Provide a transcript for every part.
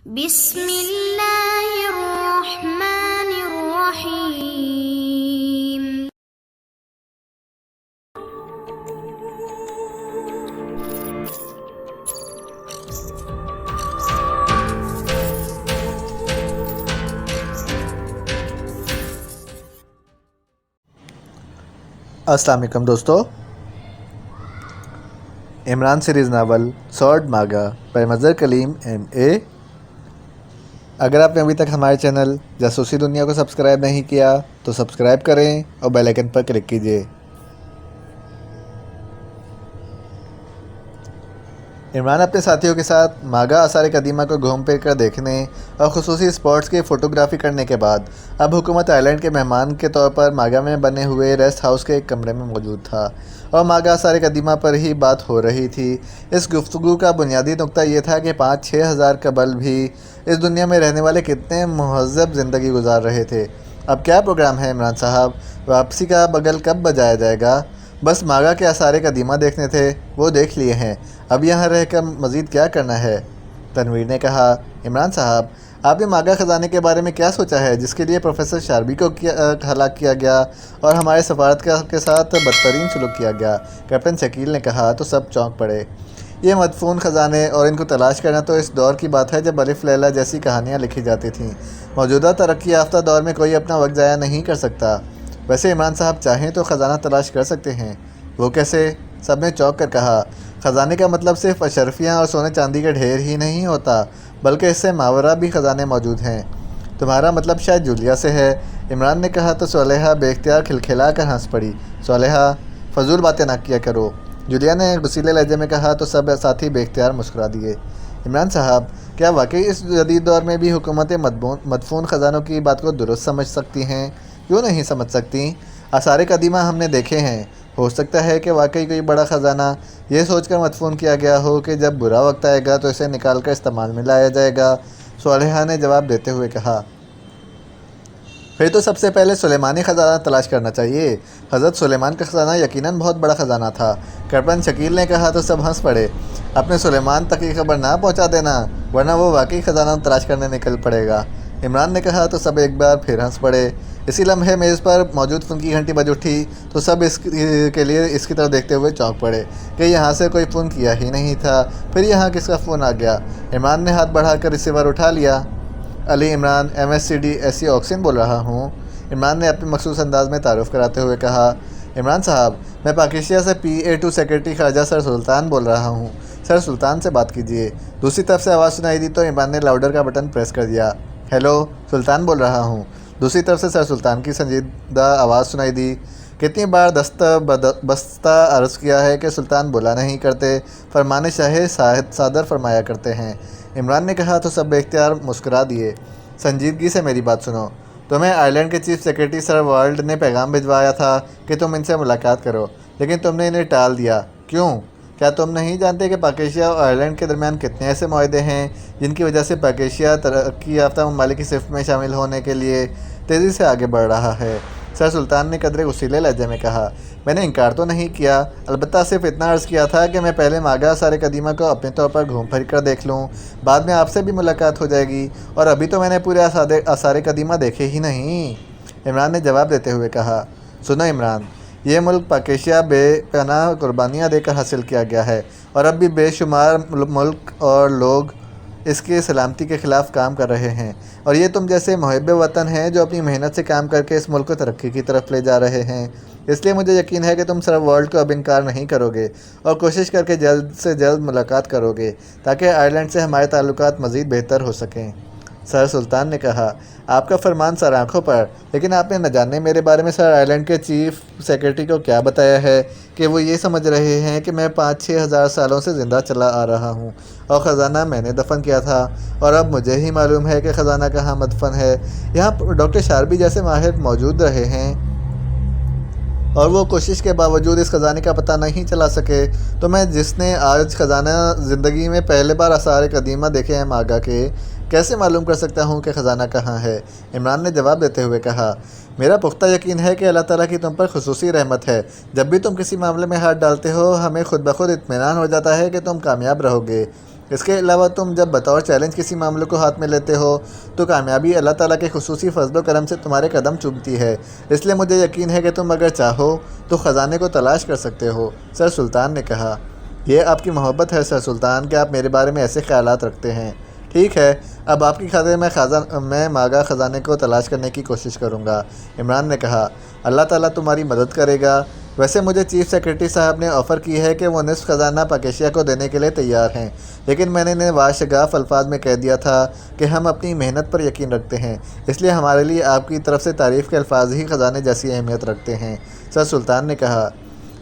بسم اللہ الرحمن الرحیم۔ السلام علیکم دوستو، عمران سیریز ناول سورڈ ماگا پر مظہر کلیم MA۔ اگر آپ نے ابھی تک ہمارے چینل جاسوسی دنیا کو سبسکرائب نہیں کیا تو سبسکرائب کریں اور بیل آئیکن پر کلک کیجیے۔ عمران اپنے ساتھیوں کے ساتھ ماگا آثار قدیمہ کو گھوم پھر کر دیکھنے اور خصوصی اسپاٹس کی فوٹوگرافی کرنے کے بعد اب حکومت آئرلینڈ کے مہمان کے طور پر ماگا میں بنے ہوئے ریسٹ ہاؤس کے ایک کمرے میں موجود تھا اور ماگا آثار قدیمہ پر ہی بات ہو رہی تھی۔ اس گفتگو کا بنیادی نقطہ یہ تھا کہ 5-6 ہزار قبل بھی اس دنیا میں رہنے والے کتنے مہذب زندگی گزار رہے تھے۔ اب کیا پروگرام ہے عمران صاحب؟ واپسی کا بگل کب بجایا جائے گا؟ بس ماگا کے آثار قدیمہ دیکھنے تھے، وہ دیکھ لیے ہیں، اب یہاں رہ کر مزید کیا کرنا ہے؟ تنویر نے کہا، عمران صاحب آپ نے ماگا خزانے کے بارے میں کیا سوچا ہے جس کے لیے پروفیسر شاربی کو ہلاک کیا گیا اور ہمارے سفارتکار کے ساتھ بدترین سلوک کیا گیا؟ کیپٹن شکیل نے کہا تو سب چونک پڑے۔ یہ مدفون خزانے اور ان کو تلاش کرنا تو اس دور کی بات ہے جب الف لیلا جیسی کہانیاں لکھی جاتی تھیں۔ موجودہ ترقی یافتہ دور میں کوئی اپنا وقت ضائع نہیں کر سکتا۔ ویسے عمران صاحب چاہیں تو خزانہ تلاش کر سکتے ہیں۔ وہ کیسے؟ سب نے چونک کر کہا۔ خزانے کا مطلب صرف اشرفیاں اور سونے چاندی کا ڈھیر ہی نہیں ہوتا، بلکہ اس سے ماورا بھی خزانے موجود ہیں۔ تمہارا مطلب شاید جولیا سے ہے، عمران نے کہا تو صالحہ بے اختیار کھلکھلا کر ہنس پڑی۔ صالحہ فضول باتیں نہ کیا کرو، جولیا نے غصیلے لہجے میں کہا تو سب ساتھی بے اختیار مسکرا دیے۔ عمران صاحب کیا واقعی اس جدید دور میں بھی حکومتیں مدفون خزانوں کی بات کو درست سمجھ سکتی ہیں؟ کیوں نہیں سمجھ سکتی؟ آثار قدیمہ ہم نے دیکھے ہیں، ہو سکتا ہے کہ واقعی کوئی بڑا خزانہ یہ سوچ کر مدفون کیا گیا ہو کہ جب برا وقت آئے گا تو اسے نکال کر استعمال میں لایا جائے گا، صالحہ نے جواب دیتے ہوئے کہا۔ پھر تو سب سے پہلے سلیمانی خزانہ تلاش کرنا چاہیے۔ حضرت سلیمان کا خزانہ یقیناً بہت بڑا خزانہ تھا، کیپٹن شکیل نے کہا تو سب ہنس پڑے۔ اپنے سلیمان تک یہ خبر نہ پہنچا دینا ورنہ وہ واقعی خزانہ تلاش کرنے نکل پڑے گا، عمران نے کہا تو سب ایک بار پھر ہنس پڑے۔ اسی لمحے میز پر موجود فون کی گھنٹی بج اٹھی تو سب اس کی طرف دیکھتے ہوئے چونک پڑے کہ یہاں سے کوئی فون کیا ہی نہیں تھا، پھر یہاں کس کا فون آ گیا؟ عمران نے ہاتھ بڑھا کر ریسیور اٹھا لیا۔ علی عمران MSCD SC آکسین بول رہا ہوں، عمران نے اپنے مخصوص انداز میں تعارف کراتے ہوئے کہا۔ عمران صاحب میں پاکستان سے PA2 سیکرٹری خارجہ سر سلطان بول رہا ہوں، سر سلطان سے بات کیجیے۔ دوسری طرف سے آواز سنائی دی تو عمران نے لاؤڈر کا بٹن پریس کر دیا۔ ہیلو، سلطان بول رہا ہوں۔ دوسری طرف سے سر سلطان کی سنجیدہ آواز سنائی دی۔ کتنی بار بستہ عرض کیا ہے کہ سلطان بولا نہیں کرتے، فرمان شاہ صادر فرمایا کرتے ہیں، عمران نے کہا تو سب بے اختیار مسکرا دیے۔ سنجیدگی سے میری بات سنو، تمہیں آئرلینڈ کے چیف سیکرٹری سر والڈ نے پیغام بھجوایا تھا کہ تم ان سے ملاقات کرو، لیکن تم نے انہیں ٹال دیا، کیوں؟ کیا تم نہیں جانتے کہ پاکستان اور آئرلینڈ کے درمیان کتنے ایسے معاہدے ہیں جن کی وجہ سے پاکستان ترقی یافتہ ممالک کی صف میں شامل ہونے کے لیے تیزی سے آگے بڑھ رہا ہے؟ سر سلطان نے قدرے غصیلے لہجے میں کہا۔ میں نے انکار تو نہیں کیا، البتہ صرف اتنا عرض کیا تھا کہ میں پہلے ماگا آثار قدیمہ کو اپنے طور پر گھوم پھر کر دیکھ لوں، بعد میں آپ سے بھی ملاقات ہو جائے گی، اور ابھی تو میں نے پورے آثار قدیمہ دیکھے ہی نہیں، عمران نے جواب دیتے ہوئے کہا۔ سنو عمران، یہ ملک پاکستان بے پناہ قربانیاں دے کر حاصل کیا گیا ہے، اور اب بھی بے شمار ملک اور لوگ اس کی سلامتی کے خلاف کام کر رہے ہیں، اور یہ تم جیسے محب وطن ہیں جو اپنی محنت سے کام کر کے اس ملک کو ترقی کی طرف لے جا رہے ہیں، اس لیے مجھے یقین ہے کہ تم سر ورلڈ کو اب انکار نہیں کرو گے اور کوشش کر کے جلد سے جلد ملاقات کرو گے تاکہ آئرلینڈ سے ہمارے تعلقات مزید بہتر ہو سکیں۔ سر سلطان نے کہا، آپ کا فرمان سر آنکھوں پر، لیکن آپ نے نہ جانے میرے بارے میں سر آئرلینڈ کے چیف سیکرٹری کو کیا بتایا ہے کہ وہ یہ سمجھ رہے ہیں کہ میں 5-6 ہزار سالوں سے زندہ چلا آ رہا ہوں اور خزانہ میں نے دفن کیا تھا، اور اب مجھے ہی معلوم ہے کہ خزانہ کہاں مدفن ہے۔ یہاں ڈاکٹر شاربی جیسے ماہر موجود رہے ہیں اور وہ کوشش کے باوجود اس خزانے کا پتہ نہیں چلا سکے، تو میں جس نے آج خزانہ زندگی میں پہلے بار آثار قدیمہ دیکھے ہیں ماگا کے، کیسے معلوم کر سکتا ہوں کہ خزانہ کہاں ہے؟ عمران نے جواب دیتے ہوئے کہا۔ میرا پختہ یقین ہے کہ اللہ تعالیٰ کی تم پر خصوصی رحمت ہے، جب بھی تم کسی معاملے میں ہاتھ ڈالتے ہو ہمیں خود بخود اطمینان ہو جاتا ہے کہ تم کامیاب رہو گے۔ اس کے علاوہ تم جب بطور چیلنج کسی معاملے کو ہاتھ میں لیتے ہو تو کامیابی اللہ تعالیٰ کے خصوصی فضل و کرم سے تمہارے قدم چومتی ہے۔ اس لیے مجھے یقین ہے کہ تم اگر چاہو تو خزانے کو تلاش کر سکتے ہو۔ سر سلطان نے کہا، یہ آپ کی محبت ہے سر سلطان کہ آپ میرے بارے میں ایسے خیالات رکھتے ہیں۔ ٹھیک ہے، اب آپ کی خاطر میں ماگا خزانے کو تلاش کرنے کی کوشش کروں گا۔ عمران نے کہا، اللہ تعالیٰ تمہاری مدد کرے گا۔ ویسے مجھے چیف سیکرٹری صاحب نے آفر کی ہے کہ وہ نصف خزانہ پاکیشیا کو دینے کے لیے تیار ہیں، لیکن میں نے انہیں واشگاف الفاظ میں کہہ دیا تھا کہ ہم اپنی محنت پر یقین رکھتے ہیں، اس لیے ہمارے لیے آپ کی طرف سے تعریف کے الفاظ ہی خزانے جیسی اہمیت رکھتے ہیں۔ سر سلطان نے کہا،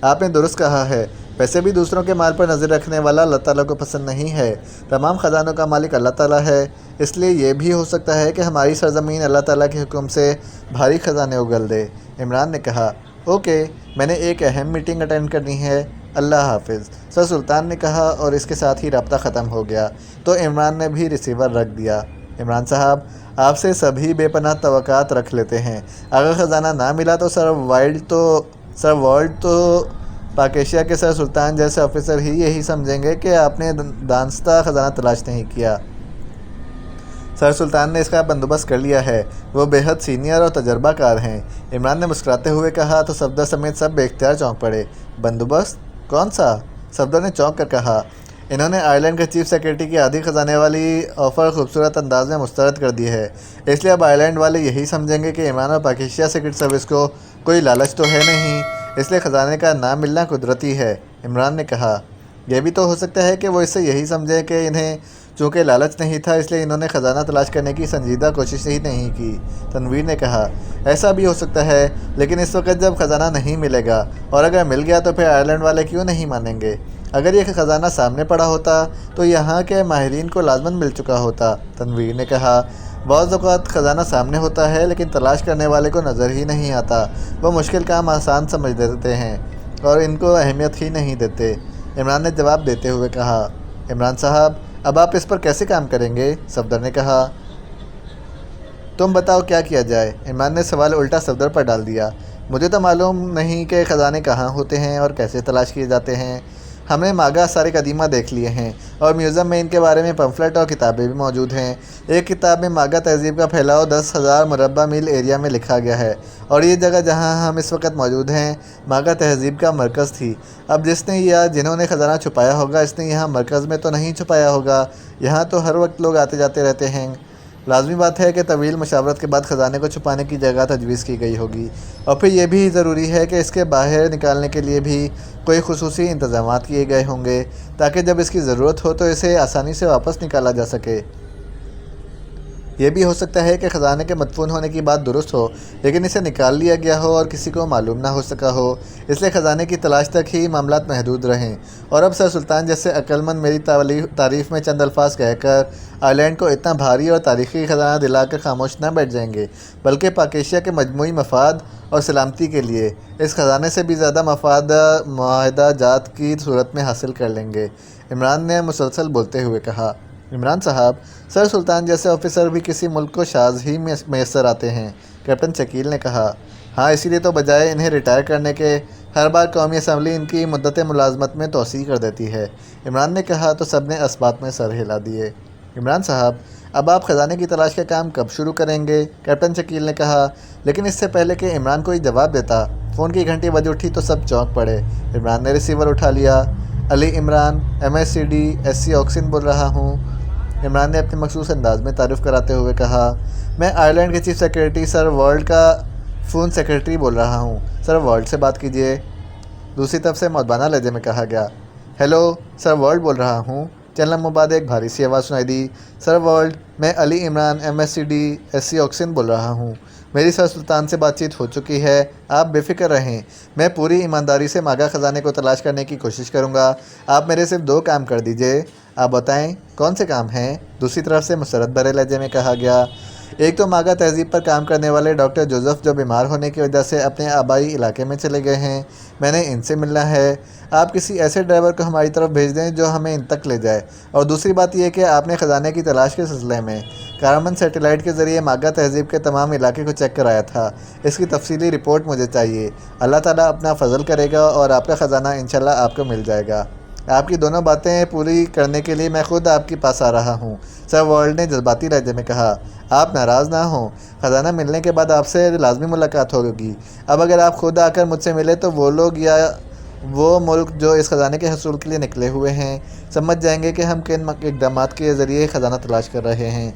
آپ نے درست کہا ہے، ویسے بھی دوسروں کے مال پر نظر رکھنے والا اللہ تعالیٰ کو پسند نہیں ہے۔ تمام خزانوں کا مالک اللہ تعالیٰ ہے، اس لیے یہ بھی ہو سکتا ہے کہ ہماری سرزمین اللہ تعالیٰ کے حکم سے بھاری خزانے اگل دے۔ عمران نے کہا، اوکے، میں نے ایک اہم میٹنگ اٹینڈ کرنی ہے، اللہ حافظ۔ سر سلطان نے کہا اور اس کے ساتھ ہی رابطہ ختم ہو گیا تو عمران نے بھی ریسیور رکھ دیا۔ عمران صاحب، آپ سے سبھی بے پناہ توقعات رکھ لیتے ہیں۔ اگر خزانہ نہ ملا تو سر ورلڈ تو پاکیشیا کے سر سلطان جیسے آفیسر ہی یہی سمجھیں گے کہ آپ نے دانستہ خزانہ تلاش نہیں کیا۔ سر سلطان نے اس کا بندوبست کر لیا ہے، وہ بے حد سینئر اور تجربہ کار ہیں۔ عمران نے مسکراتے ہوئے کہا تو صفدر سمیت سب بے اختیار چونک پڑے۔ بندوبست؟ کون سا؟ صفدر نے چونک کر کہا، انہوں نے آئرلینڈ کے چیف سیکرٹری کی آدھی خزانے والی آفر خوبصورت انداز میں مسترد کر دی ہے، اس لیے اب آئرلینڈ والے یہی سمجھیں گے کہ عمران اور پاکیشیا سیکرٹ سروس کو کوئی لالچ تو ہے نہیں، اس لیے خزانے کا نہ ملنا قدرتی ہے۔ عمران نے کہا، یہ بھی تو ہو سکتا ہے کہ وہ اس سے یہی سمجھیں کہ انہیں چونکہ لالچ نہیں تھا اس لیے انہوں نے خزانہ تلاش کرنے کی سنجیدہ کوشش ہی نہیں کی۔ تنویر نے کہا، ایسا بھی ہو سکتا ہے، لیکن اس وقت جب خزانہ نہیں ملے گا اور اگر مل گیا تو پھر آئرلینڈ والے کیوں نہیں مانیں گے؟ اگر یہ خزانہ سامنے پڑا ہوتا تو یہاں کے ماہرین کو لازماً مل چکا ہوتا۔ تنویر نے کہا، بعض اوقات خزانہ سامنے ہوتا ہے لیکن تلاش کرنے والے کو نظر ہی نہیں آتا، وہ مشکل کام آسان سمجھ لیتے ہیں اور ان کو اہمیت ہی نہیں دیتے۔ عمران نے جواب دیتے ہوئے کہا، عمران صاحب، اب آپ اس پر کیسے کام کریں گے؟ صفدر نے کہا، تم بتاؤ کیا کیا جائے؟ عمران نے سوال الٹا صفدر پر ڈال دیا، مجھے تو معلوم نہیں کہ خزانے کہاں ہوتے ہیں اور کیسے تلاش کیے جاتے ہیں۔ ہم نے ماگا آثار قدیمہ دیکھ لیے ہیں اور میوزیم میں ان کے بارے میں پمفلٹ اور کتابیں بھی موجود ہیں۔ ایک کتاب میں ماگا تہذیب کا پھیلاؤ 10,000 مربع میل ایریا میں لکھا گیا ہے اور یہ جگہ جہاں ہم اس وقت موجود ہیں ماگا تہذیب کا مرکز تھی۔ اب جس نے یا جنہوں نے خزانہ چھپایا ہوگا اس نے یہاں مرکز میں تو نہیں چھپایا ہوگا، یہاں تو ہر وقت لوگ آتے جاتے رہتے ہیں۔ لازمی بات ہے کہ طویل مشاورت کے بعد خزانے کو چھپانے کی جگہ تجویز کی گئی ہوگی اور پھر یہ بھی ضروری ہے کہ اس کے باہر نکالنے کے لیے بھی کوئی خصوصی انتظامات کیے گئے ہوں گے تاکہ جب اس کی ضرورت ہو تو اسے آسانی سے واپس نکالا جا سکے۔ یہ بھی ہو سکتا ہے کہ خزانے کے مدفون ہونے کی بات درست ہو لیکن اسے نکال لیا گیا ہو اور کسی کو معلوم نہ ہو سکا ہو، اس لیے خزانے کی تلاش تک ہی معاملات محدود رہیں۔ اور اب سر سلطان جیسے عقل مند میری تعریف میں چند الفاظ کہہ کر آئرلینڈ کو اتنا بھاری اور تاریخی خزانہ دلا کر خاموش نہ بیٹھ جائیں گے، بلکہ پاکیشیا کے مجموعی مفاد اور سلامتی کے لیے اس خزانے سے بھی زیادہ مفاد معاہدہ جات کی صورت میں حاصل کر لیں گے۔ عمران نے مسلسل بولتے ہوئے کہا، عمران صاحب، سر سلطان جیسے آفیسر بھی کسی ملک کو شاذ ہی میسر آتے ہیں۔ کیپٹن شکیل نے کہا، ہاں، اسی لیے تو بجائے انہیں ریٹائر کرنے کے ہر بار قومی اسمبلی ان کی مدت ملازمت میں توسیع کر دیتی ہے۔ عمران نے کہا تو سب نے اس بات میں سر ہلا دیے۔ عمران صاحب، اب آپ خزانے کی تلاش کا کام کب شروع کریں گے؟ کیپٹن شکیل نے کہا، لیکن اس سے پہلے کہ عمران کوئی جواب دیتا فون کی گھنٹی بج اٹھی تو سب چونک پڑے۔ عمران نے ریسیور اٹھا لیا، علی عمران، MSCD SC آکسن بول رہا ہوں۔ عمران نے اپنے مخصوص انداز میں تعارف کراتے ہوئے کہا، میں آئرلینڈ کے چیف سیکرٹری سر ورلڈ کا فون سیکرٹری بول رہا ہوں، سر ورلڈ سے بات کیجیے۔ دوسری طرف سے مؤدبانہ لہجے میں کہا گیا، ہیلو، سر ورلڈ بول رہا ہوں۔ چند لمحوں بعد ایک بھاری سی آواز سنائی دی، سر ورلڈ، میں علی عمران MSCD SC آکسن بول رہا ہوں، میری سر سلطان سے بات چیت ہو چکی ہے، آپ بے فکر رہیں، میں پوری ایمانداری سے ماگا خزانے کو تلاش کرنے کی کوشش کروں گا، آپ میرے صرف 2 کام کر دیجئے۔ آپ بتائیں کون سے کام ہیں؟ دوسری طرف سے مسرت بھرے لہجے میں کہا گیا، ایک تو ماگا تہذیب پر کام کرنے والے ڈاکٹر جوزف جو بیمار ہونے کی وجہ سے اپنے آبائی علاقے میں چلے گئے ہیں، میں نے ان سے ملنا ہے، آپ کسی ایسے ڈرائیور کو ہماری طرف بھیج دیں جو ہمیں ان تک لے جائے، اور دوسری بات یہ کہ آپ نے خزانے کی تلاش کے سلسلے میں کارمن سیٹلائٹ کے ذریعے ماگا تہذیب کے تمام علاقے کو چیک کرایا تھا، اس کی تفصیلی رپورٹ مجھے چاہیے۔ اللہ تعالیٰ اپنا فضل کرے گا اور آپ کا خزانہ انشاءاللہ آپ کو مل جائے گا۔ آپ کی دونوں باتیں پوری کرنے کے لیے میں خود آپ کے پاس آ رہا ہوں۔ سر والڈ نے جذباتی لہجے میں کہا۔ آپ ناراض نہ ہوں، خزانہ ملنے کے بعد آپ سے لازمی ملاقات ہوگی۔ اب اگر آپ خود آ کر مجھ سے ملے تو وہ لوگ یا وہ ملک جو اس خزانے کے حصول کے لیے نکلے ہوئے ہیں سمجھ جائیں گے کہ ہم کن اقدامات کے ذریعے خزانہ تلاش کر رہے ہیں،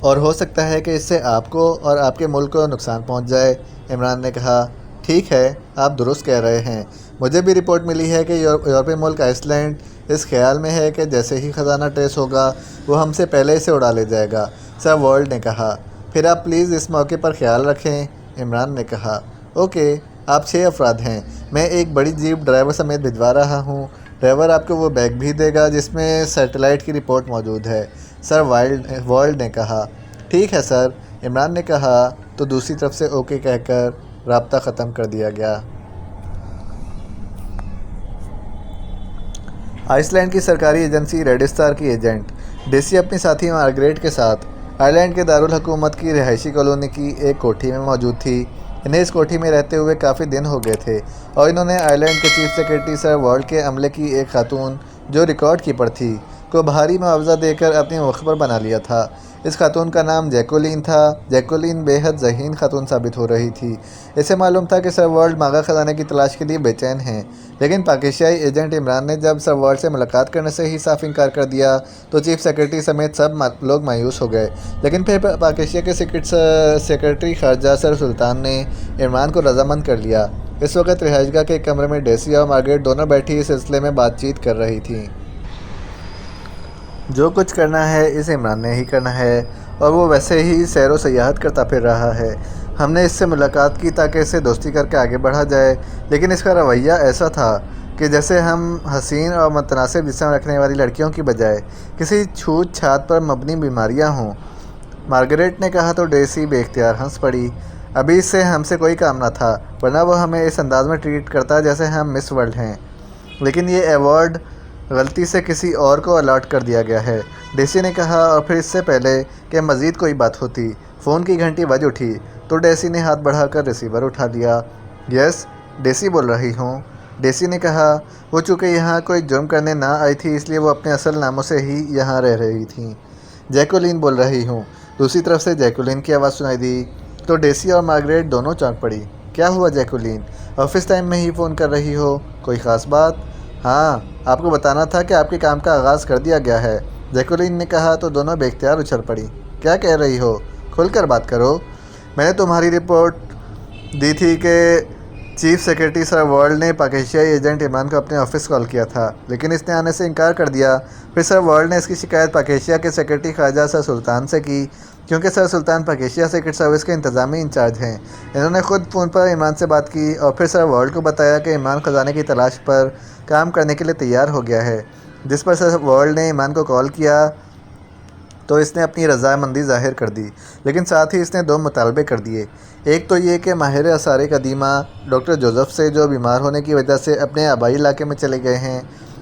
اور ہو سکتا ہے کہ اس سے آپ کو اور آپ کے ملک کو نقصان پہنچ جائے۔ عمران نے کہا، ٹھیک ہے، آپ درست کہہ رہے ہیں۔ مجھے بھی رپورٹ ملی ہے کہ یورپی ملک آئس لینڈ اس خیال میں ہے کہ جیسے ہی خزانہ ٹریس ہوگا وہ ہم سے پہلے اسے اڑا لے جائے گا۔ سر والڈ نے کہا، پھر آپ پلیز اس موقع پر خیال رکھیں۔ عمران نے کہا، اوکے، آپ 6 افراد ہیں، میں ایک بڑی جیپ ڈرائیور سمیت بھجوا رہا ہوں۔ ڈرائیور آپ کو وہ بیگ بھی دے گا جس میں سیٹلائٹ کی رپورٹ موجود ہے۔ سر والڈ نے کہا، ٹھیک ہے سر۔ عمران نے کہا تو دوسری طرف سے اوکے کہہ کر رابطہ ختم کر دیا گیا۔ آئس لینڈ کی سرکاری ایجنسی ریڈ اسٹار کی ایجنٹ ڈیسی اپنی ساتھی مارگریٹ کے ساتھ آئرلینڈ کے دارالحکومت کی رہائشی کالونی کی ایک کوٹھی میں موجود تھی۔ انہیں اس کوٹھی میں رہتے ہوئے کافی دن ہو گئے تھے اور انہوں نے آئرلینڈ کے چیف سیکرٹری سر والڈ کے عملے کی ایک خاتون جو ریکارڈ کیپر تھی کو بھاری معاوضہ دے کر اپنی مخبر بنا لیا تھا۔ اس خاتون کا نام جیکولین تھا۔ جیکولین بے حد ذہین خاتون ثابت ہو رہی تھی۔ اسے معلوم تھا کہ سر والڈ ماغا خزانے کی تلاش کے لیے بے چین ہیں، لیکن پاکستانی ایجنٹ عمران نے جب سر والڈ سے ملاقات کرنے سے ہی صاف انکار کر دیا تو چیف سیکرٹری سمیت سب لوگ مایوس ہو گئے۔ لیکن پھر پاکستان کے سیکرٹری خارجہ سر سلطان نے عمران کو رضامند کر لیا۔ اس وقت رہائش گاہ کے ایک کمرے میں ڈیسی اور مارگریٹ دونوں بیٹھی اس سلسلے میں بات چیت کر رہی تھیں۔ جو کچھ کرنا ہے اسے عمران نے ہی کرنا ہے اور وہ ویسے ہی سیر و سیاحت کرتا پھر رہا ہے۔ ہم نے اس سے ملاقات کی تاکہ اسے دوستی کر کے آگے بڑھا جائے، لیکن اس کا رویہ ایسا تھا کہ جیسے ہم حسین اور متناسب جسم رکھنے والی لڑکیوں کی بجائے کسی چھوت چھات پر مبنی بیماریاں ہوں۔ مارگریٹ نے کہا تو ڈیسی بے اختیار ہنس پڑی۔ ابھی اس سے ہم سے کوئی کام نہ تھا، ورنہ وہ ہمیں اس انداز میں ٹریٹ کرتا جیسے ہم مس ورلڈ ہیں، لیکن یہ ایوارڈ غلطی سے کسی اور کو الاٹ کر دیا گیا ہے، ڈیسی نے کہا۔ اور پھر اس سے پہلے کہ مزید کوئی بات ہوتی فون کی گھنٹی بج اٹھی تو ڈیسی نے ہاتھ بڑھا کر ریسیور اٹھا لیا۔ یس، ڈیسی بول رہی ہوں، ڈیسی نے کہا۔ وہ چونکہ یہاں کوئی جرم کرنے نہ آئی تھی اس لیے وہ اپنے اصل ناموں سے ہی یہاں رہ رہی تھیں۔ جیکولین بول رہی ہوں، دوسری طرف سے جیکولین کی آواز سنائی دی تو ڈیسی اور مارگریٹ دونوں چونک پڑی۔ کیا ہوا جیکولین؟ آفس ٹائم میں ہی فون کر رہی ہو، کوئی خاص بات؟ ہاں، آپ کو بتانا تھا کہ آپ کے کام کا آغاز کر دیا گیا ہے، جیکولین نے کہا تو دونوں بے اختیار اچھل پڑی۔ کیا کہہ رہی ہو؟ کھل کر بات کرو۔ میں نے تمہاری رپورٹ دی تھی کہ چیف سیکرٹری سر والڈ نے پاکستانی ایجنٹ عمران کو اپنے آفس کال کیا تھا، لیکن اس نے آنے سے انکار کر دیا۔ پھر سر والڈ نے اس کی شکایت پاکستان کے سیکرٹری خارجہ سر سلطان سے کی، کیونکہ سر سلطان پاکستان سیکرٹ سروس کے انتظامی انچارج ہیں۔ انہوں نے خود فون پر عمران سے بات کی اور پھر سر والڈ کو بتایا کہ عمران خزانے کی تلاش پر کام کرنے کے لیے تیار ہو گیا ہے، جس پر سر والڈ نے عمران کو کال کیا تو اس نے اپنی رضامندی ظاہر کر دی، لیکن ساتھ ہی اس نے 2 مطالبے کر دیے۔ ایک تو یہ کہ ماہر آثار قدیمہ ڈاکٹر جوزف سے جو بیمار ہونے کی وجہ سے اپنے آبائی علاقے میں چلے گئے ہیں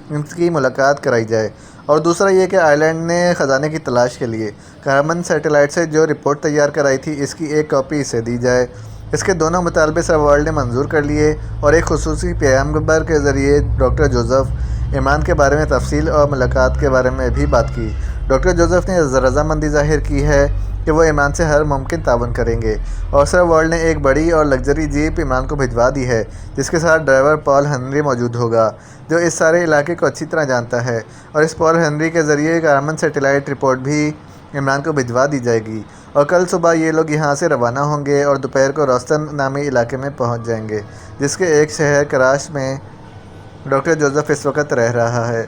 ان کی ملاقات کرائی جائے، اور دوسرا یہ کہ آئرلینڈ نے خزانے کی تلاش کے لیے کارمن سیٹلائٹ سے جو رپورٹ تیار کرائی تھی اس کی ایک کاپی اسے دی جائے۔ اس کے دونوں مطالبے سر والڈ نے منظور کر لیے اور ایک خصوصی پیغمبر کے ذریعے ڈاکٹر جوزف عمران کے بارے میں تفصیل اور ملاقات کے بارے میں بھی بات کی۔ ڈاکٹر جوزف نے رضامندی ظاہر کی ہے کہ وہ عمران سے ہر ممکن تعاون کریں گے، اور سر والڈ نے ایک بڑی اور لگژری جیپ عمران کو بھجوا دی ہے جس کے ساتھ ڈرائیور پال ہنری موجود ہوگا، جو اس سارے علاقے کو اچھی طرح جانتا ہے، اور اس پال ہنری کے ذریعے کارمن سیٹلائٹ رپورٹ بھی عمران کو بھجوا دی جائے گی، اور کل صبح یہ لوگ یہاں سے روانہ ہوں گے اور دوپہر کو روستن نامی علاقے میں پہنچ جائیں گے، جس کے ایک شہر کراش میں ڈاکٹر جوزف اس وقت رہ رہا ہے،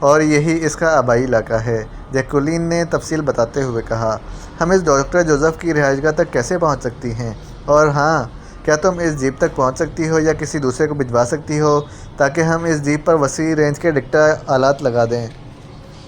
اور یہی اس کا آبائی علاقہ ہے۔ جیکولین نے تفصیل بتاتے ہوئے کہا، ہم اس ڈاکٹر جوزف کی رہائش گاہ تک کیسے پہنچ سکتی ہیں؟ اور ہاں، کیا تم اس جیپ تک پہنچ سکتی ہو یا کسی دوسرے کو بھجوا سکتی ہو تاکہ ہم اس جیپ پر وسیع رینج کے ڈکٹا آلات لگا دیں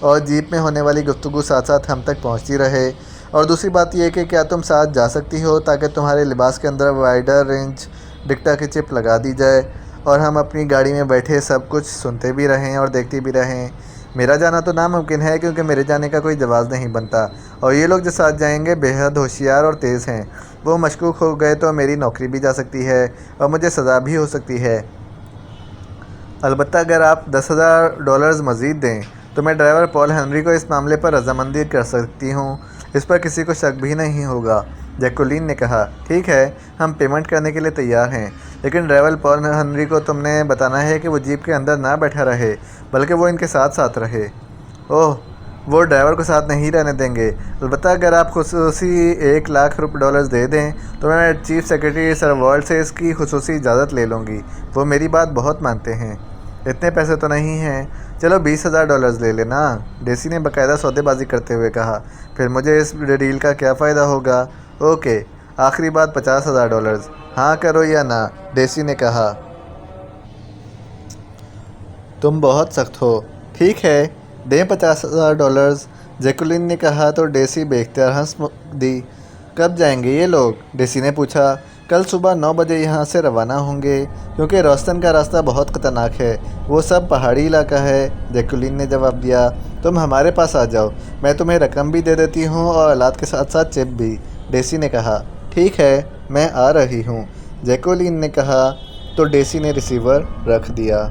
اور جیپ میں ہونے والی گفتگو ساتھ ساتھ ہم تک پہنچتی رہے؟ اور دوسری بات یہ کہ کیا تم ساتھ جا سکتی ہو تاکہ تمہارے لباس کے اندر وائڈر رینج ڈکٹا کی چپ لگا دی جائے اور ہم اپنی گاڑی میں بیٹھے سب کچھ سنتے بھی رہیں اور دیکھتے بھی رہیں؟ میرا جانا تو ناممکن ہے کیونکہ میرے جانے کا کوئی جواز نہیں بنتا، اور یہ لوگ جو ساتھ جائیں گے بے حد ہوشیار اور تیز ہیں، وہ مشکوک ہو گئے تو میری نوکری بھی جا سکتی ہے اور مجھے سزا بھی ہو سکتی ہے۔ البتہ اگر آپ $10,000 مزید دیں تو میں ڈرائیور پال ہنری کو اس معاملے پر رضامندی کر سکتی ہوں، اس پر کسی کو شک بھی نہیں ہوگا۔ جیکولین نے کہا، ٹھیک ہے، ہم پیمنٹ کرنے کے لیے تیار ہیں، لیکن ڈرائیور پال ہنری کو تم نے بتانا ہے کہ وہ جیپ کے اندر نہ بیٹھا رہے بلکہ وہ ان کے ساتھ ساتھ رہے۔ اوہ، وہ ڈرائیور کو ساتھ نہیں رہنے دیں گے۔ البتہ اگر آپ خصوصی $1,00,000 دے دیں تو میں چیف سیکرٹری سر والٹ سے اس کی خصوصی اجازت لے لوں گی، وہ میری بات بہت مانتے ہیں۔ اتنے پیسے تو نہیں ہیں، چلو $20,000 لے لینا، ڈیسی نے باقاعدہ سودے بازی کرتے ہوئے کہا۔ پھر مجھے اس ڈیل کا کیا فائدہ ہوگا؟ اوکے، آخری بات $50,000، ہاں کرو یا نہ، ڈیسی نے کہا۔ تم بہت سخت ہو۔ ٹھیک ہے، دیں $50,000، جیکولین نے کہا تو ڈیسی بے اختیار ہنس دی۔ کب جائیں گے یہ لوگ؟ ڈیسی نے پوچھا۔ کل صبح 9 بجے یہاں سے روانہ ہوں گے، کیونکہ روسٹن کا راستہ بہت خطرناک ہے، وہ سب پہاڑی علاقہ ہے، جیکولین نے جواب دیا۔ تم ہمارے پاس آ جاؤ، میں تمہیں رقم بھی دے دیتی ہوں اور آلات کے ساتھ ساتھ چپ بھی، ڈیسی نے کہا۔ ٹھیک ہے، میں آ رہی ہوں، جیکولین نے کہا تو ڈیسی نے ریسیور رکھ دیا۔